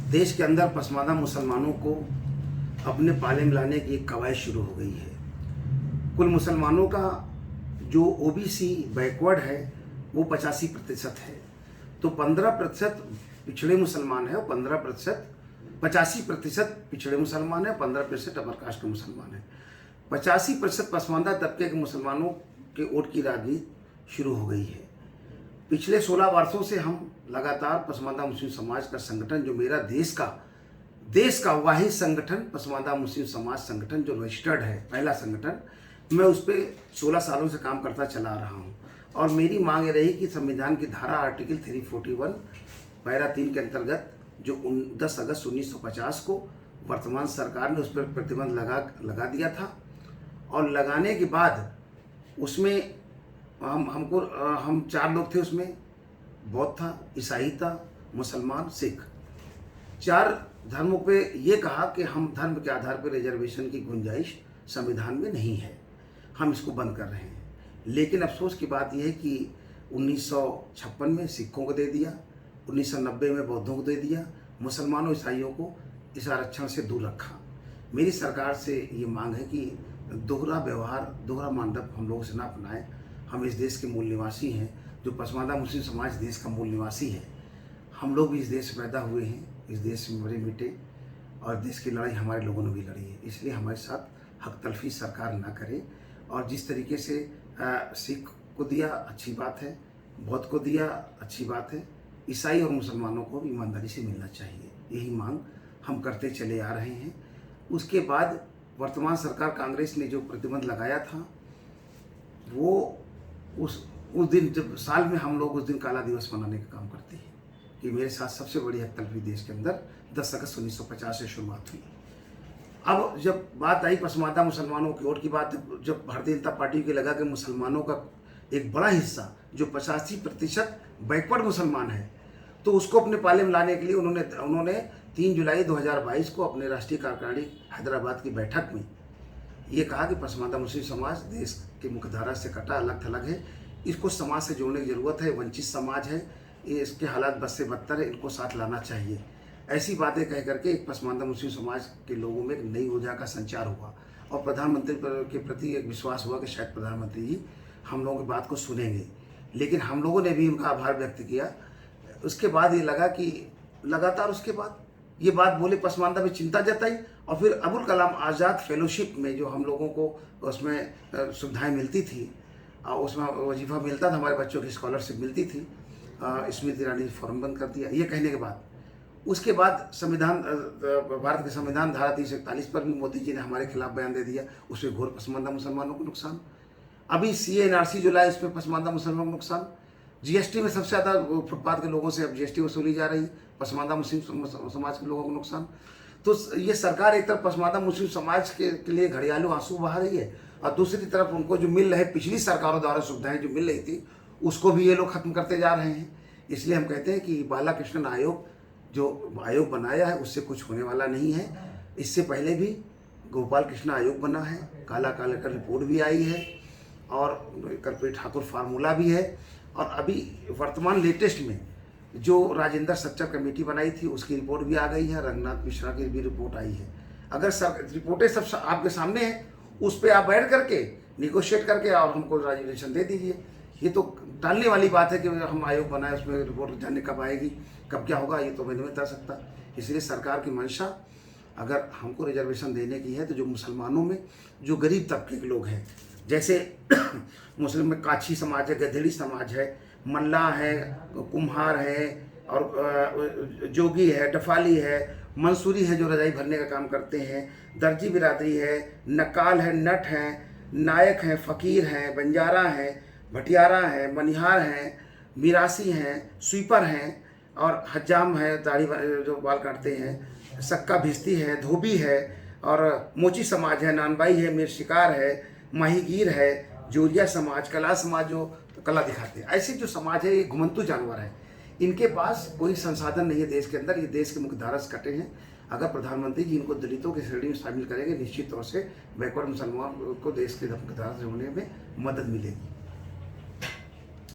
देश के अंदर पसमानदा मुसलमानों को अपने पाले में लाने की एक कवायद शुरू हो गई है। कुल मुसलमानों का जो ओबीसी बैकवर्ड है वो 85% है, तो 15% पिछड़े मुसलमान है और 85% पिछड़े मुसलमान है, 15% अपर कास्ट के मुसलमान है। 85% पसमानदा तबके के मुसलमानों के वोट की राजनीति शुरू हो गई है। पिछले 16 वर्षों से हम लगातार पसमानदा मुस्लिम समाज का संगठन, जो मेरा देश का वाहिद संगठन पसमानदा मुस्लिम समाज संगठन जो रजिस्टर्ड है, पहला संगठन, मैं उस पर 16 सालों से काम करता चला रहा हूँ। और मेरी मांग ये रही कि संविधान की धारा आर्टिकल 341 पैरा 3 के अंतर्गत जो 10 अगस्त 1950 को वर्तमान सरकार ने उस पर प्रतिबंध लगा दिया था, और लगाने के बाद उसमें हम 4 लोग थे, उसमें बौद्ध था, ईसाई था, मुसलमान, सिख, 4 धर्मों पे ये कहा कि हम धर्म के आधार पर रिजर्वेशन की गुंजाइश संविधान में नहीं है, हम इसको बंद कर रहे हैं। लेकिन अफसोस की बात यह है कि 1956 में सिखों को दे दिया, 1990 में बौद्धों को दे दिया, मुसलमानों ईसाइयों को इस आरक्षण से दूर रखा। मेरी सरकार से ये मांग है कि दोहरा व्यवहार, दोहरा मानदंड हम लोगों से ना अपनाएं। हम इस देश के मूल निवासी हैं, जो पसमानदा मुस्लिम समाज देश का मूल निवासी है। हम लोग भी इस देश से पैदा हुए हैं, इस देश में मरे मिटे, और देश की लड़ाई हमारे लोगों ने भी लड़ी है। इसलिए हमारे साथ हक तलफी सरकार ना करे। और जिस तरीके से सिख को दिया अच्छी बात है, बौद्ध को दिया अच्छी बात है, ईसाई और मुसलमानों को भी ईमानदारी से मिलना चाहिए। यही मांग हम करते चले आ रहे हैं। उसके बाद वर्तमान सरकार कांग्रेस ने जो प्रतिबंध लगाया था, वो उस दिन, जब साल में हम लोग उस दिन काला दिवस मनाने का काम करते हैं कि मेरे साथ सबसे बड़ी हक तलफी देश के अंदर 10 अगस्त 1950 से शुरुआत हुई। अब जब बात आई पसमानदा मुसलमानों की वोट की बात, जब भारतीय जनता पार्टी के लगा कि मुसलमानों का एक बड़ा हिस्सा जो 85% बैकवर्ड मुसलमान है, तो उसको अपने पाले में लाने के लिए उन्होंने 3 जुलाई 2022 को अपने राष्ट्रीय कार्यकारिणी हैदराबाद की बैठक में ये कहा कि पसमानदा मुस्लिम समाज देश के मुख्यधारा से कटा अलग थलग है, इसको समाज से जोड़ने की जरूरत है, वंचित समाज है, ये इसके हालात बद से बदतर है, इनको साथ लाना चाहिए। ऐसी बातें कह करके एक पसमानदा मुस्लिम समाज के लोगों में एक नई ऊर्जा का संचार हुआ, और प्रधानमंत्री के प्रति एक विश्वास हुआ कि शायद प्रधानमंत्री जी हम लोगों की बात को सुनेंगे। लेकिन हम लोगों ने भी उनका आभार व्यक्त किया। उसके बाद ये लगा कि लगातार उसके बाद ये बात बोले, पसमानदा में चिंता जताई, और फिर अबुल कलाम आज़ाद फेलोशिप में जो हम लोगों को उसमें सुविधाएं मिलती थी, उसमें वजीफा मिलता था, हमारे बच्चों की स्कॉलरशिप मिलती थी, स्मृति ईरानी ने फॉर्म बंद कर दिया। ये कहने के बाद उसके बाद संविधान, भारत के संविधान धारा 341 पर भी मोदी जी ने हमारे खिलाफ बयान दे दिया, उसमें घोर पसमानदा मुसलमानों को नुकसान। अभी CA NRC जो लाए, इसमें पसमानदा मुसलमानों को नुकसान। GST में सबसे ज़्यादा फुटपाथ के लोगों से अब GST वसूली जा रही, पसमानदा मुस्लिम समाज के लोगों को नुकसान। तो ये सरकार एक तरफ पसमानदा मुस्लिम समाज के लिए घड़ियालू आंसू बहा रही है, और दूसरी तरफ उनको जो मिल रहे पिछली सरकारों द्वारा सुविधाएं जो मिल रही थी, उसको भी ये लोग खत्म करते जा रहे हैं। इसलिए हम कहते हैं कि बालाकृष्णन आयोग जो आयोग बनाया है उससे कुछ होने वाला नहीं है। इससे पहले भी गोपाल कृष्ण आयोग बना है, काला का रिपोर्ट भी आई है, और कर्पूरी ठाकुर फार्मूला भी है, और अभी वर्तमान लेटेस्ट में जो राजेंद्र सच्चर कमेटी बनाई थी उसकी रिपोर्ट भी आ गई है, रंगनाथ मिश्रा की भी रिपोर्ट आई है। अगर रिपोर्टें सब आपके सामने हैं, उस पर आप बैठ करके निगोशिएट करके और हमको रिजर्वेशन दे दीजिए। ये तो टालने वाली बात है कि हम आयोग बनाए, उसमें रिपोर्ट जाने कब आएगी, कब क्या होगा, ये तो मैं नहीं बता सकता। इसलिए सरकार की मंशा अगर हमको रिजर्वेशन देने की है, तो जो मुसलमानों में जो गरीब तबके के लोग हैं, जैसे मुस्लिम में काछी समाज है, गधेड़ी समाज है, मल्लाह है, कुम्हार है, और जोगी है, डफाली है, मंसूरी है जो रजाई भरने का काम करते हैं, दर्जी बिरादरी है, नक्काल है, नट हैं, नायक हैं, फ़कीर हैं, बंजारा हैं, भटियारा हैं, मनिहार हैं, मिरासी हैं, स्वीपर हैं, और हज्जाम है, दाढ़ी जो बाल काटते हैं, सक्का भिस्ती है, धोबी है, और मोची समाज है, नानबाई है, मीर शिकार है, माहीगीर है, जोरिया समाज, कला समाज जो कला दिखाते हैं। ऐसे जो समाज है ये घुमंतू जानवर है, इनके पास कोई संसाधन नहीं है देश के अंदर, ये देश के मुख्यधारा से कटे हैं। अगर प्रधानमंत्री जी इनको दलितों की श्रेणी में शामिल करेंगे, निश्चित तौर से बैकवर्ड मुसलमान को देश के मुख्यधारा से होने में मदद मिलेगी।